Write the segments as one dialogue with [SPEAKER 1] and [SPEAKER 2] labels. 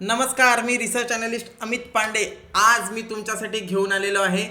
[SPEAKER 1] नमस्कार, मी research unlist Amit Pande. आज मी तुमच्यासाठी घेऊन आलेलो आहे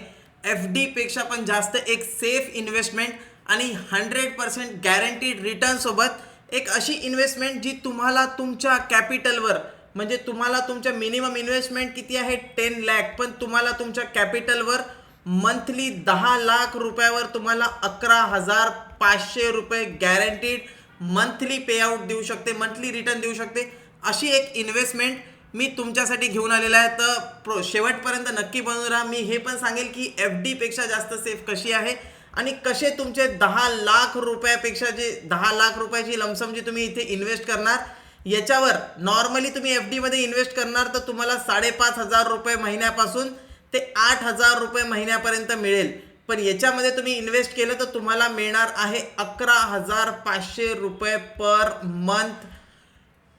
[SPEAKER 1] एफ डी पेक्षा पण जास्त एक सेफ इन्व्हेस्टमेंट आणि 100% गॅरंटीड रिटर्न सोबत एक अशी इन्व्हेस्टमेंट जी तुम्हाला तुमच्या कॅपिटलवर, म्हणजे तुम्हाला तुमच्या मिनिमम इन्व्हेस्टमेंट किती आहे 10 लाख, पण तुम्हाला तुमच्या कॅपिटलवर मंथली 10 लाख रुपयावर तुम्हाला 11,500 रुपये गॅरंटीड मंथली पेआउट देऊ शकते, मंथली रिटर्न देऊ शकते. अशी एक इन्व्हेस्टमेंट मी तुमच्यासाठी घेऊन आलेला आहे. तर शेवटपर्यंत नक्की बनवून राहा. मी हे पण सांगेल की एफ डी पेक्षा जास्त सेफ कशी आहे आणि कसे तुमचे 10 लाख रुपयापेक्षा जे 10 लाख रुपयाची लमसम जी तुम्ही इथे इन्व्हेस्ट करणार, याच्यावर नॉर्मली तुम्ही एफ डी मध्ये इन्व्हेस्ट करणार तर तुम्हाला 5,500 रुपये महिन्यापासून ते 8,000 रुपये महिन्यापर्यंत मिळेल. पण याच्यामध्ये तुम्ही इन्व्हेस्ट केलं तर तुम्हाला मिळणार आहे 11,500 रुपये पर मंथ.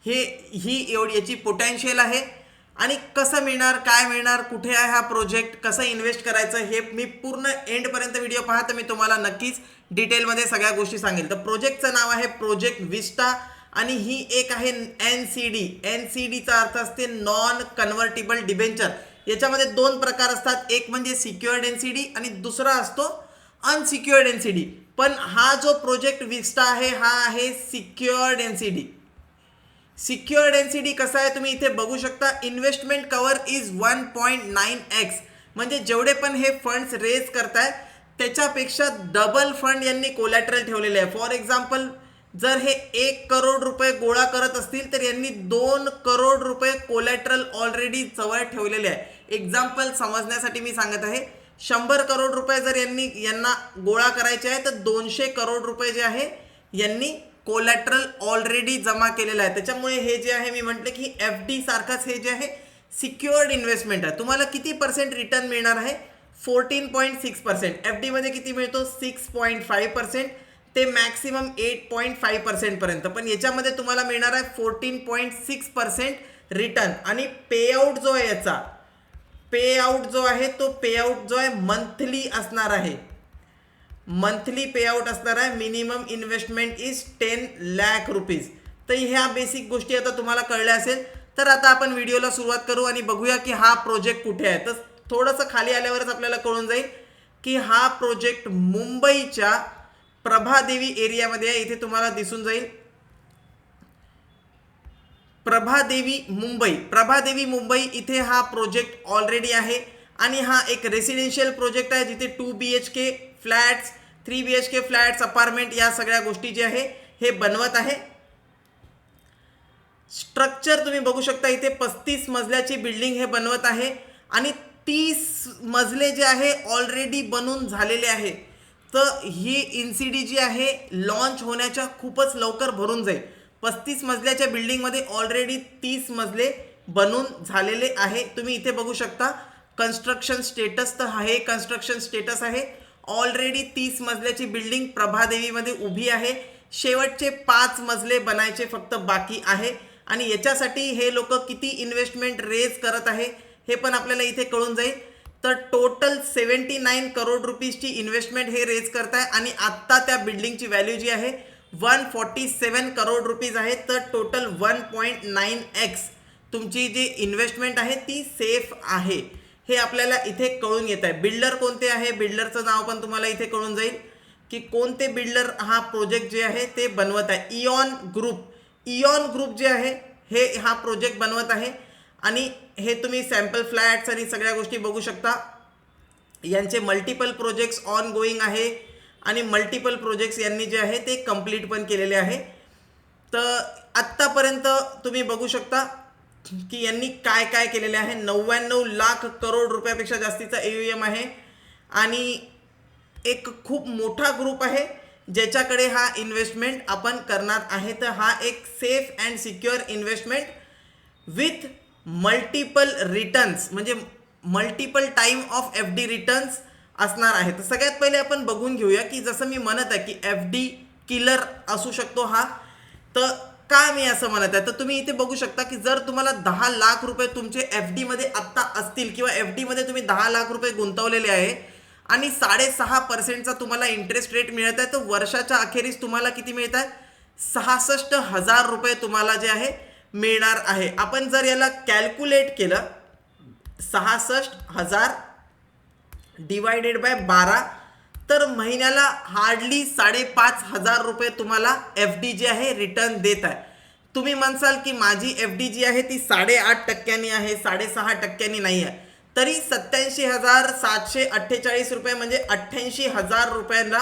[SPEAKER 1] ही एवढी याची पोटेन्शियल आहे. आणि कसं मिळणार, काय मिळणार, कुठे आहे हा प्रोजेक्ट, कसं इन्व्हेस्ट करायचं, हे मी पूर्ण एंडपर्यंत व्हिडिओ पहा तर मी तुम्हाला नक्कीच डिटेलमध्ये सगळ्या गोष्टी सांगेल. तर प्रोजेक्टचं नाव आहे प्रोजेक्ट विस्टा आणि ही एक आहे NCD. NCDचा अर्थ असते नॉन कन्व्हर्टेबल डिबेंचर. याच्यामध्ये दोन प्रकार असतात, एक म्हणजे सिक्युअर्ड NCD आणि दुसरा असतो अनसिक्युअर्ड NCD. पण हा जो प्रोजेक्ट विस्टा आहे हा आहे सिक्युअर्ड NCD. सिक्युअर्ड NCD कसा आहे तुम्ही इथे बघू शकता. इन्व्हेस्टमेंट कव्हर इज 1.9x, म्हणजे जेवढे पण हे फंड्स रेज करताय त्याच्यापेक्षा डबल फंड यांनी कोलॅटरल ठेवलेले आहे. फॉर एक्झाम्पल, जर हे 1 करोड रुपये गोळा करत असतील तर यांनी 2 करोड रुपये कोलॅटरल ऑलरेडी जवळ ठेवलेले आहे. एक्झाम्पल समजण्यासाठी मी सांगत आहे, 100 करोड रुपये जर यांना गोळा करायचे आहे तर 200 करोड रुपये जे आहे यांनी कोलॅटरल ऑलरेडी जमा केलेलं आहे. त्याच्यामुळे हे जे आहे मी म्हटलं की एफ डी सारखाच हे जे आहे सिक्युअर्ड इन्व्हेस्टमेंट आहे. तुम्हाला किती % रिटर्न मिळणार आहे? 14.6%. एफ डी मध्ये किती मिळतो? 6.5% ते मॅक्सिमम 8.5% पर्यंत. पण याच्यामध्ये तुम्हाला मिळणार आहे 14.6% रिटर्न. आणि पेआउट जो आहे याचा पेआउट जो आहे तो पेआउट जो आहे मंथली असणार आहे. मंथली पेआउट असणार आहे. Minimum investment is 10 lakh rupees. तर ह्या बेसिक गोष्टी आता तुम्हाला कळल्या असेल. तर आता आपण व्हिडिओला सुरुवात करू आणि बघूया की हा प्रोजेक्ट कुठे आहे. तर थोडंसं खाली आल्यावरच आपल्याला कळून जाईल की हा प्रोजेक्ट मुंबईच्या प्रभादेवी एरियामध्ये आहे. इथे तुम्हाला दिसून जाईल प्रभादेवी मुंबई इथे हा प्रोजेक्ट ऑलरेडी आहे. आणि हा एक रेसिडेन्शियल प्रोजेक्ट आहे जिथे 2 BHK flats, 3 BHK flats, apartment या सगळ्या गोष्टी जे आहे हे बनवत आहे. स्ट्रक्चर तुम्ही बघू शकता, इथे 35 मजल्याची बिल्डिंग हे बनवत आहे आणि 30 मजले जे आहे ऑलरेडी बनून झालेले आहे. तर ही NCD जी आहे लॉन्च होण्याच्या खूपच लवकर भरून जाईल. 35 मजल्याच्या बिल्डिंगमध्ये ऑलरेडी 30 मजले बनून झालेले आहे. तुम्ही इथे बघू शकता कन्स्ट्रक्शन स्टेटस. तर हे कन्स्ट्रक्शन स्टेटस आहे. ऑलरेडी 30 मजल्याची बिल्डिंग प्रभादेवीमध्ये उभी आहे. शेवटचे 5 मजले बनायचे फक्त बाकी आहे. आणि याच्यासाठी हे लोक किती इन्व्हेस्टमेंट रेज करत आहे हे पण आपल्याला इथे कळून जाईल. तर टोटल 79 करोड रुपीजची इन्व्हेस्टमेंट हे रेज करत आहे. आणि आत्ता त्या बिल्डिंगची व्हॅल्यू जी आहे 147 करोड रुपीज आहे. तर टोटल 1.9x तुमची जी इन्व्हेस्टमेंट आहे ती सेफ आहे हे आपल्याला इथे कळून येत आहे. बिल्डर कोणते आहे, बिल्डरचं नाव पण तुम्हाला इथे कळून जाईल की कोणते बिल्डर हा प्रोजेक्ट जे आहे ते बनवत आहे. इऑन ग्रुप जे आहे हे हा प्रोजेक्ट बनवत आहे. आणि हे तुम्ही सॅम्पल फ्लॅट्स आणि सगळ्या गोष्टी बघू शकता. यांचे मल्टिपल प्रोजेक्ट्स ऑन गोईंग आहे आणि मल्टिपल प्रोजेक्ट्स यांनी जे आहे ते कंप्लीट पण केलेले आहे. तर आत्तापर्यंत तुम्ही बघू शकता की यांनी काय काय केलेले आहे. 99 लाख करोड रुपयापेक्षा जास्तीचा AUM आहे. आणि एक खूप मोठा ग्रुप आहे ज्याच्याकडे हा इन्व्हेस्टमेंट आपण करणार आहे. तर हा एक safe and secure investment with multiple returns, म्हणजे multiple time of FD returns असणार आहे. तर सगळ्यात पहिले आपण बघून घेऊया की जसं मी म्हणत आहे की FD किलर असू शकतो हा. तर का मी असं म्हणत आहे, तर तुम्ही इथे बघू शकता की जर तुम्हाला 10 लाख रुपये तुमचे FD मध्ये आत्ता असतील किंवा FD मध्ये तुम्ही 10 लाख रुपये गुंतवलेले आहे आणि 6.5%चा तुम्हाला इंटरेस्ट रेट मिळत आहे, तर वर्षाच्या अखेरीस तुम्हाला किती मिळत आहे? 66,000 रुपये तुम्हाला जे आहे मिळणार आहे. आपण जर याला कॅल्क्युलेट केलं 66,000 डिवायडेड बाय 12 तर महिन्याला हार्डली 5,500 रुपये तुम्हाला एफ डी जी आहे रिटर्न देत आहे. तुम्ही म्हणसाल की माझी एफ डी जी आहे ती 8.5% आहे, 6.5% नाही आहे, तरी 87,748 रुपये म्हणजे 88,000 रुपयांना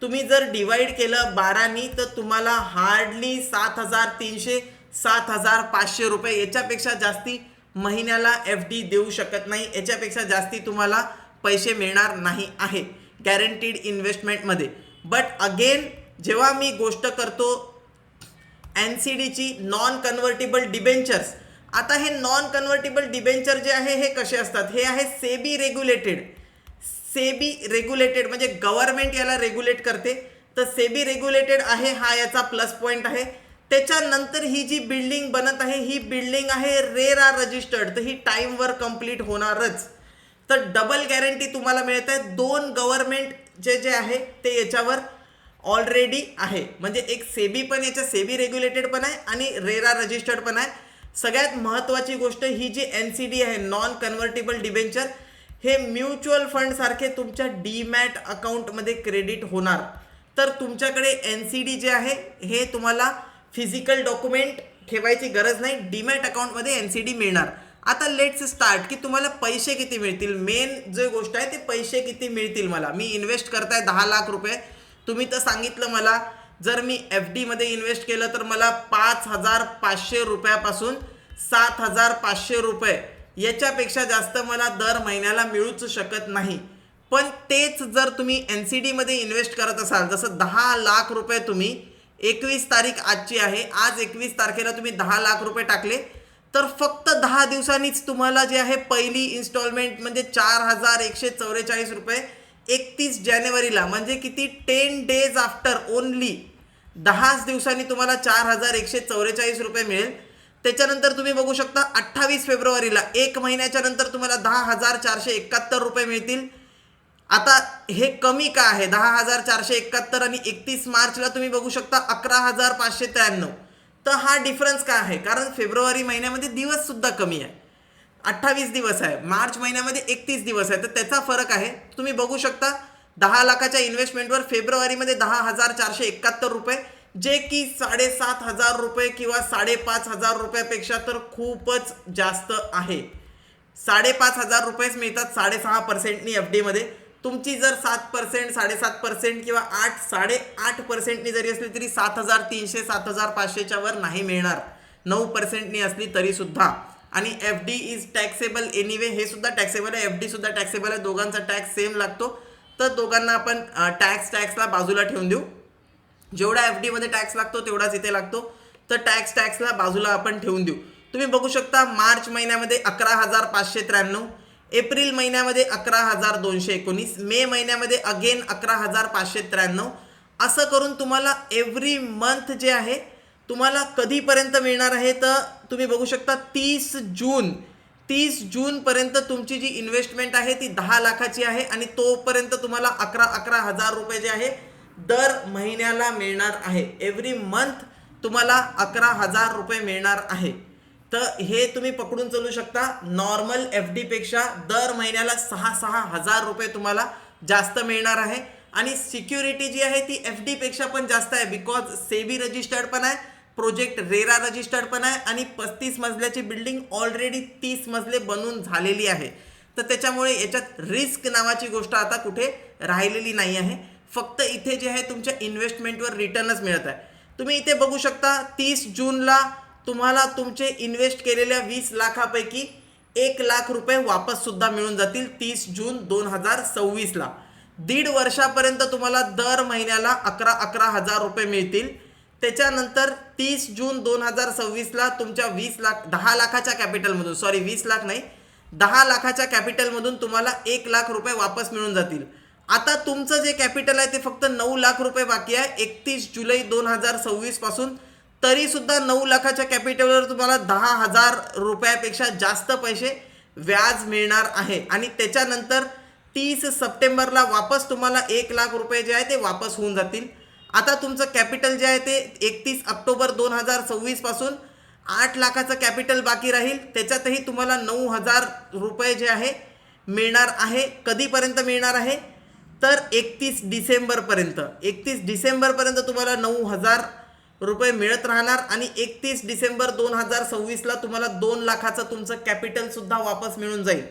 [SPEAKER 1] तुम्ही जर डिवाइड केलं 12नी तर तुम्हाला हार्डली 7,300 7,500 रुपये, याच्यापेक्षा जास्ती महिन्याला एफ डी देऊ शकत नाही. याच्यापेक्षा जास्ती तुम्हाला पैसे मिळणार नाही आहे गॅरंटीड इन्व्हेस्टमेंटमध्ये. बट अगेन जेव्हा मी गोष्ट करतो NCDची नॉन कन्व्हर्टेबल डिबेंचर्स, आता हे नॉन कन्व्हर्टेबल डिबेंचर जे आहे हे कसे असतात, हे आहे सेबी रेग्युलेटेड. सेबी रेग्युलेटेड म्हणजे गव्हर्नमेंट याला रेग्युलेट करते, तर सेबी रेग्युलेटेड आहे, हा याचा प्लस पॉईंट आहे. त्याच्यानंतर ही जी बिल्डिंग बनत आहे ही बिल्डिंग आहे रेरा रजिस्टर्ड, तर ही टाईमवर कंप्लीट होणारच. तर डबल गॅरंटी तुम्हाला मिळत आहे. 2 गव्हर्नमेंट जे आहे ते याच्यावर ऑलरेडी आहे, म्हणजे एक सेबी पण याच्या सेबी रेग्युलेटेड पण आहे आणि रेरा रजिस्टर्ड पण आहे. सगळ्यात महत्त्वाची गोष्ट ही जी NCD आहे नॉन कन्व्हर्टेबल डिबेंचर, हे म्युच्युअल फंड सारखे तुमच्या डीमॅट अकाउंटमध्ये क्रेडिट होणार. तर तुमच्याकडे NCD जे आहे हे तुम्हाला फिजिकल डॉक्युमेंट ठेवायची गरज नाही, डीमॅट अकाउंटमध्ये NCD मिळणार. आता लेट्स स्टार्ट की तुम्हाला पैसे किती मिळतील. मेन जे गोष्ट आहे ते पैसे किती मिळतील. मला मी इन्व्हेस्ट करताय 10 लाख रुपये, तुम्ही तर सांगितलं मला जर मी FD मध्ये इन्व्हेस्ट केलं तर मला 5,500 रुपयापासून 7,500 रुपये, याच्यापेक्षा जास्त मला दर महिन्याला मिळूच शकत नाही. पण तेच जर तुम्ही NCD मध्ये इन्व्हेस्ट करत असाल, जसं 10 लाख रुपये तुम्ही 21 तारीख आजची आहे, आज 21 तारखेला तुम्ही 10 लाख रुपये टाकले तर फक्त 10 दिवसांनीच तुम्हाला जे आहे पहिली इन्स्टॉलमेंट म्हणजे 4,144 रुपये 31 जानेवारीला, म्हणजे किती 10 डेज आफ्टर ओनली 10 दिवसांनी तुम्हाला 4,144 रुपये मिळेल. त्याच्यानंतर तुम्ही बघू शकता 28 फेब्रुवारीला 1 महिन्याच्या नंतर तुम्हाला 10,471 रुपये मिळतील. आता हे कमी का आहे 10,471 आणि 31 मार्चला तुम्ही बघू शकता 11,593. तर हा डिफरन्स का आहे, कारण फेब्रुवारी महिन्यामध्ये दिवस सुद्धा कमी आहे, 28 दिवस आहे, मार्च महिन्यामध्ये 31 दिवस आहे, तर त्याचा फरक आहे. तुम्ही बघू शकता 10 लाखाच्या इन्व्हेस्टमेंटवर फेब्रुवारीमध्ये 10,471 रुपये, जे की 7,500 रुपये किंवा 5,500 रुपयापेक्षा तर खूपच जास्त आहे. 5,500 रुपयेच मिळतात 6.5%नी FD मध्ये. तुमची जर 7%, 7.5% किंवा 8.5%नी जरी असली तरी 7,300 7,500च्या वर नाही मिळणार, 9%नी असली तरी सुद्धा. आणि FD इज टॅक्सेबल एनिवे, हे सुद्धा टॅक्सेबल आहे, FD सुद्धा टॅक्सेबल आहे, दोघांचा टॅक्स सेम लागतो. तर दोघांना आपण टॅक्सला बाजूला ठेवून देऊ. जेवढा FD मध्ये टॅक्स लागतो तेवढाच इथे लागतो, तर टॅक्सला बाजूला आपण ठेवून देऊ. तुम्ही बघू शकता मार्च महिन्यामध्ये 11,593, एप्रिल महिन्यामध्ये 11,219, मे महिन्यामध्ये अगेन 11,593. असं करून तुम्हाला एव्हरी मंथ जे आहे तुम्हाला कधीपर्यंत मिळणार आहे, तर तुम्ही बघू शकता 30 जूनपर्यंत तुमची जी इन्व्हेस्टमेंट आहे ती 10 लाखाची आहे आणि तोपर्यंत तुम्हाला 11,000 रुपये जे आहे दर महिन्याला मिळणार आहे. एव्हरी मंथ तुम्हाला 11,000 रुपये मिळणार आहे. तर हे तुम्ही पकडून चालू शकता. नॉर्मल FD पेक्षा दर महिन्याला 6,000 रुपये तुम्हाला जास्त मिळणार आहे. आणि सिक्युरिटी जी आहे ती FD पेक्षा पण जास्त आहे, बिकॉज सेबी रजिस्टर्ड पण आहे, प्रोजेक्ट रेरा रजिस्टर्ड पण आहे आणि 35 मजल्याची बिल्डिंग ऑलरेडी 30 मजले बनून झालेली आहे. तर त्याच्यामुळे याच्यात रिस्क नावाची गोष्ट आता कुठे राहिलेली नाही आहे. फक्त इथे जे आहे तुमच्या इन्व्हेस्टमेंटवर रिटर्नच मिळत आहे. तुम्ही इथे बघू शकता 30 जूनला तुम्हाला तुमचे इन्व्हेस्ट केलेल्या 20 लाखापैकी 1 लाख रुपये वापस सुद्धा मिळून जातील 30 जून 2026ला. 1.5 वर्षापर्यंत तुम्हाला दर महिन्याला 11,000 रुपये मिळतील. त्याच्यानंतर 30 जून 2026ला तुमच्या 10 लाखाच्या कॅपिटलमधून, 20 लाख नाही 10 लाखाच्या कॅपिटलमधून तुम्हाला 1 लाख रुपये वापस मिळून जातील. आता तुमचं जे कॅपिटल आहे ते फक्त 9 लाख रुपये बाकी आहे 31 जुलै 2026 पासून. तरी सुद्धा 9 लाखाच्या कॅपिटलवर तुम्हाला 10,000 रुपयापेक्षा जास्त पैसे व्याज मिळणार आहे. आणि त्याच्यानंतर 30 सप्टेंबरला वापस तुम्हाला 1 लाख रुपये जे आहे ते वापस होऊन जातील. आता तुमचं कॅपिटल जे आहे ते 31 ऑक्टोबर 2026 पासून 8 लाखाचं कॅपिटल बाकी राहील, त्याच्यातही तुम्हाला 9,000 रुपये जे आहे मिळणार आहे. कधीपर्यंत मिळणार आहे तर 31 डिसेंबरपर्यंत. 31 डिसेंबरपर्यंत तुम्हाला 9,000 रुपये मिळत राहणार आणि 31 डिसेंबर 2026ला तुम्हाला 2 लाखाचं तुमचं कॅपिटलसुद्धा वापस मिळून जाईल.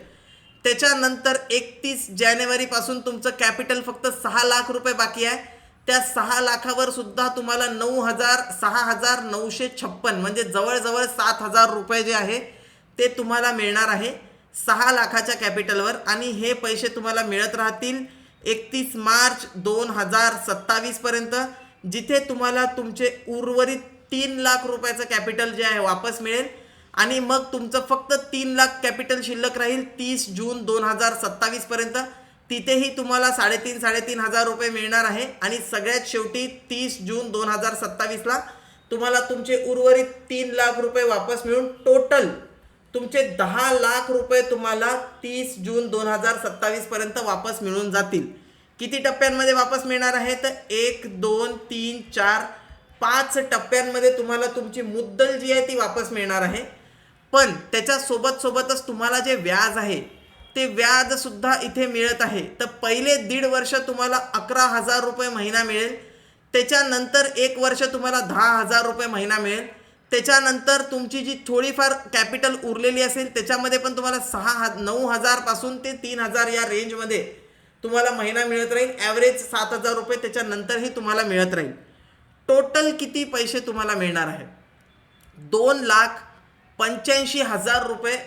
[SPEAKER 1] त्याच्यानंतर 31 जानेवारीपासून तुमचं कॅपिटल फक्त 6 लाख रुपये बाकी आहे. त्या 6 लाखावर सुद्धा तुम्हाला 6,956 म्हणजे जवळजवळ 7,000 रुपये जे आहे ते तुम्हाला मिळणार आहे 6 लाखाच्या कॅपिटलवर. आणि हे पैसे तुम्हाला मिळत राहतील 31 मार्च 2027 पर्यंत, जिथे तुम्हाला तुमचे उर्वरित 3 लाख रुपयाचं कॅपिटल जे आहे वापस मिळेल. आणि मग तुमचं फक्त 3 लाख कॅपिटल शिल्लक राहील 30 जून 2027 पर्यंत. तिथेही तुम्हाला 3,500 रुपये मिळणार आहे. आणि सगळ्यात शेवटी 30 जून 2027ला तुम्हाला तुमचे उर्वरित 3 लाख रुपये वापस मिळून टोटल तुमचे 10 लाख रुपये तुम्हाला 30 जून 2027 पर्यंत वापस मिळून जातील. किती टप्प्यांमध्ये वापस मिळणार आहे तर 1, 2, 3, 4, 5 टप्प्यांमध्ये तुम्हाला तुमची मुद्दल जी आहे ती वापस मिळणार आहे. पण त्याच्या सोबतच तुम्हाला जे व्याज आहे ते व्याज सुद्धा इथे मिळत आहे. तर पहिले 1.5 वर्ष तुम्हाला 11,000 रुपये महिना मिळेल. त्याच्यानंतर 1 वर्ष तुम्हाला 10,000 रुपये महिना मिळेल. त्याच्यानंतर तुमची जी थोडीफार कॅपिटल उरलेली असेल त्याच्यामध्ये पण तुम्हाला 9,000 पासून ते 3,000 या रेंजमध्ये तुम्हाला महिना मिळत राहील. ॲव्हरेज 7,000 रुपये त्याच्यानंतरही तुम्हाला मिळत राहील. टोटल किती पैसे तुम्हाला मिळणार आहे 2,85,000 रुपये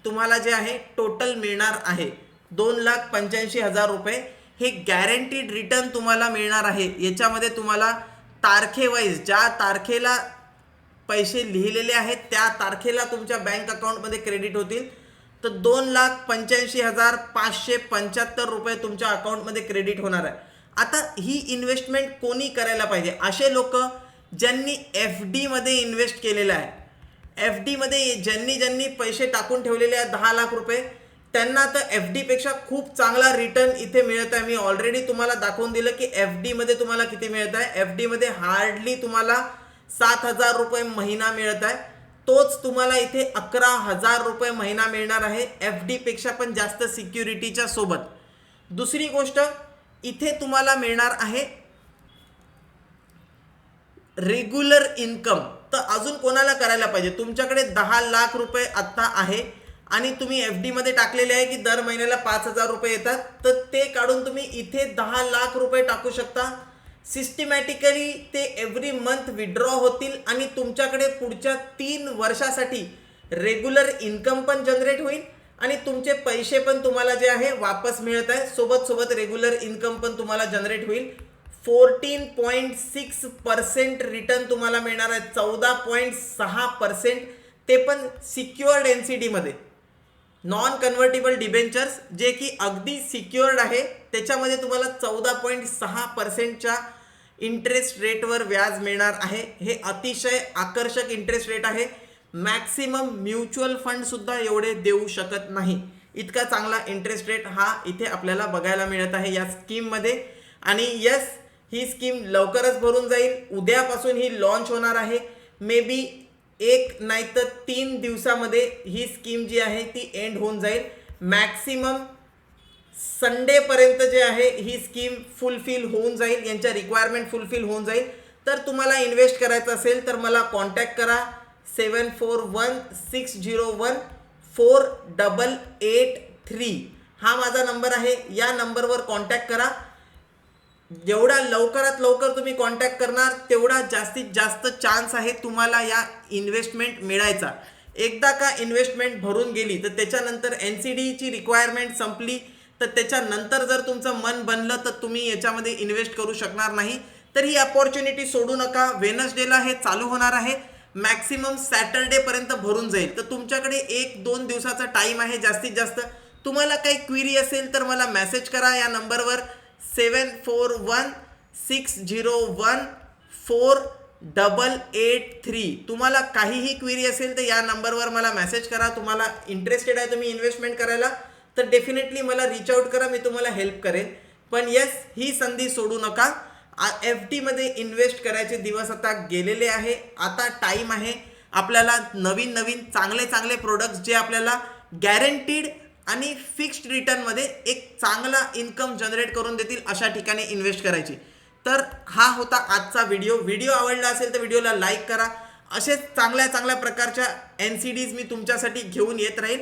[SPEAKER 1] तुम्हाला जे आहे टोटल मिळणार आहे. 2,85,000 रुपये हे गॅरंटीड रिटर्न तुम्हाला मिळणार आहे. याच्यामध्ये तुम्हाला तारखेवाईज ज्या तारखेला पैसे लिहिलेले आहेत त्या तारखेला तुमच्या बँक अकाउंटमध्ये क्रेडिट होतील. तर 2,85,575 रुपये तुमच्या अकाउंटमध्ये क्रेडिट होणार आहे. आता ही इन्व्हेस्टमेंट कोणी करायला पाहिजे? असे लोक ज्यांनी FD मध्ये इन्व्हेस्ट केलेलं आहे. FD मध्ये ज्यांनी पैसे टाकून ठेवलेले आहेत 10 लाख रुपये, त्यांना तर FD पेक्षा खूप चांगला रिटर्न इथे मिळत आहे. मी ऑलरेडी तुम्हाला दाखवून दिलं की FD मध्ये तुम्हाला किती मिळत आहे. FD मध्ये हार्डली तुम्हाला 7,000 रुपये महिना मिळत आहे. तोच तुम्हाला इथे 11,000 रुपये महिना मिळणार आहे FD पेक्षा पण जास्त सिक्युरिटीच्या सोबत. दुसरी गोष्ट इथे तुम्हाला मिळणार आहे रेग्युलर इन्कम. तर अजून कोणाला करायला पाहिजे? तुमच्याकडे 10 लाख रुपये आत्ता आहे आणि तुम्ही FD मध्ये टाकलेले आहे की दर महिन्याला 5,000 रुपये येतात. तर ते काढून तुम्ही इथे 10 लाख रुपये टाकू शकता. सिस्टमॅटिकली ते एव्हरी मंथ विड्रॉ होतील आणि तुमच्याकडे पुढच्या 3 वर्षासाठी रेग्युलर इन्कम पण जनरेट होईल आणि तुमचे पैसे पण तुम्हाला जे आहे वापस मिळत आहे. सोबत रेग्युलर इन्कम पण तुम्हाला जनरेट होईल. 14.6% रिटर्न तुम्हाला मिळणार आहे. 14.6% ते पण सिक्युअर्ड NCD मध्ये. नॉन कन्व्हर्टेबल डिबेंचर्स जे की अगदी सिक्युअर्ड आहे त्याच्यामध्ये तुम्हाला 14.6%च्या इंटरेस्ट रेटवर व्याज मिळणार आहे. हे अतिशय आकर्षक इंटरेस्ट रेट आहे. मॅक्सिमम म्युच्युअल फंड सुद्धा एवढे देऊ शकत नाही. इतका चांगला इंटरेस्ट रेट हा इथे आपल्याला बघायला मिळत आहे या स्कीममध्ये. आणि यस, ही स्कीम लवकरच भरून जाईल. उद्यापासून ही लॉन्च होणार आहे. मे बी 1 नाही तर 3 दिवसामध्ये ही स्कीम जी आहे ती एंड होऊन जाईल. मॅक्सिमम संडेपर्यंत जे आहे ही स्कीम फुलफिल होऊन जाईल. यांच्या रिक्वायरमेंट फुलफिल होऊन जाईल. तर तुम्हाला इन्व्हेस्ट करायचं असेल तर मला कॉन्टॅक्ट करा. 7416014883 हा माझा नंबर आहे. या नंबरवर कॉन्टॅक्ट करा. जेवढा लवकरात लवकर तुम्ही कॉन्टॅक्ट करणार तेवढा जास्तीत जास्त चान्स आहे तुम्हाला या इन्व्हेस्टमेंट मिळायचा. एकदा का इन्व्हेस्टमेंट भरून गेली तर त्याच्यानंतर NCDची रिक्वायरमेंट संपली तर त्याच्यानंतर जर तुमचं मन बनलं तर तुम्ही याच्यामध्ये इन्व्हेस्ट करू शकणार नाही. तर ही अपॉर्च्युनिटी सोडू नका. वेनसडेला हे चालू होणार आहे. मॅक्सिमम सॅटर्डेपर्यंत भरून जाईल. तर तुमच्याकडे 1-2 दिवसाचा टाईम आहे जास्तीत जास्त. तुम्हाला काही क्वेरी असेल तर मला मेसेज करा या नंबरवर 7416014883. तुम्हाला काहीही क्वेरी असेल तर या नंबरवर मला मेसेज करा. तुम्हाला इंटरेस्टेड आहे तुम्ही इन्व्हेस्टमेंट करायला तर डेफिनेटली मला रीच आउट करा. मी तुम्हाला हेल्प करेन. पण येस, ही संधी सोडू नका. FD मध्ये इन्व्हेस्ट करायचे दिवस आता गेलेले आहे. आता टाईम आहे आपल्याला नवीन नवीन चांगले चांगले प्रोडक्ट्स जे आपल्याला गॅरंटीड आणि फिक्स्ड रिटर्नमध्ये एक चांगला इन्कम जनरेट करून देतील अशा ठिकाणी इन्व्हेस्ट करायची. तर हा होता आजचा व्हिडिओ आवडला असेल तर व्हिडिओला लाईक करा. असेच चांगल्या चांगल्या प्रकारच्या NCDs मी तुमच्यासाठी घेऊन येत राहील.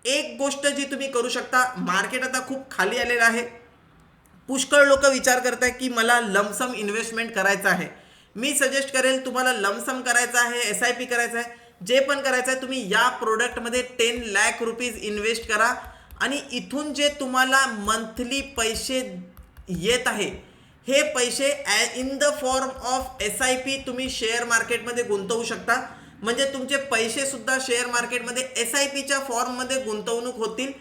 [SPEAKER 1] एक गोष्ट जी तुम्ही करू शकता, मार्केट आता खूप खाली आलेलं आहे. पुष्कळ लोक विचार करताय की मला लमसम इन्व्हेस्टमेंट करायचं आहे. मी सजेस्ट करेल तुम्हाला लमसम करायचं आहे, SIP करायचं आहे, जे पण करायचं आहे तुम्ही या प्रोडक्टमध्ये 10 लाख रुपीज इन्व्हेस्ट करा आणि इथून जे तुम्हाला मंथली पैसे येत आहे हे पैसे in the form of SIP तुम्ही शेअर मार्केटमध्ये गुंतवू शकता. म्हणजे तुमचे पैसे सुद्धा शेअर मार्केटमध्ये SIPच्या फॉर्ममध्ये गुंतवणूक होतील.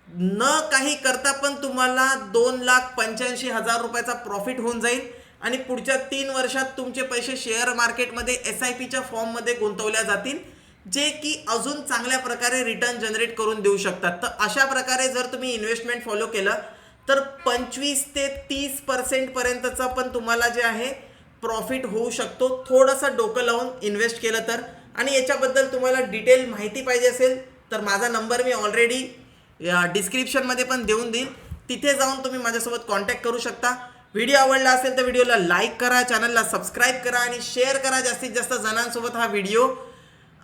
[SPEAKER 1] न काही करता पण तुम्हाला 2,85,000 रुपयाचा प्रॉफिट होऊन जाईल आणि पुढच्या 3 वर्षात तुमचे पैसे शेअर मार्केटमध्ये SIPच्या फॉर्ममध्ये गुंतवल्या जातील, जे की अजून चांगल्या प्रकारे रिटर्न जनरेट करून देऊ शकतात. तर अशा प्रकारे जर तुम्ही इन्व्हेस्टमेंट फॉलो केलं तर 25 ते 30% पर्यंतचा पण तुम्हाला जे आहे प्रॉफिट होऊ शकतो, थोडंसं डोकं लावून इन्व्हेस्ट केलं तर. आणि याच्याबद्दल तुम्हाला डिटेल माहिती पाहिजे असेल तर माझा नंबर मी ऑलरेडी डिस्क्रिप्शनमध्ये पण देऊन देईल, तिथे जाऊन तुम्ही माझ्यासोबत कॉन्टॅक्ट करू शकता. व्हिडिओ आवडला असेल तर व्हिडिओला लाईक करा, चॅनलला सबस्क्राईब करा आणि शेअर करा जास्तीत जास्त जणांसोबत हा व्हिडिओ.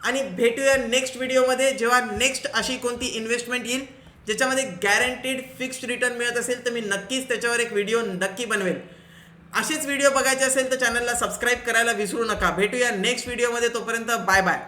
[SPEAKER 1] आणि भेटूया नेक्स्ट व्हिडिओमध्ये, जेव्हा नेक्स्ट अशी कोणती इन्व्हेस्टमेंट येईल ज्याच्यामध्ये गॅरंटीड फिक्स्ड रिटर्न मिळत असेल तर मी नक्कीच त्याच्यावर एक व्हिडिओ नक्की बनवेल. असेच व्हिडिओ बघायचे असेल तर चॅनलला सबस्क्राईब करायला विसरू नका. भेटूया नेक्स्ट व्हिडिओमध्ये, तोपर्यंत बाय बाय.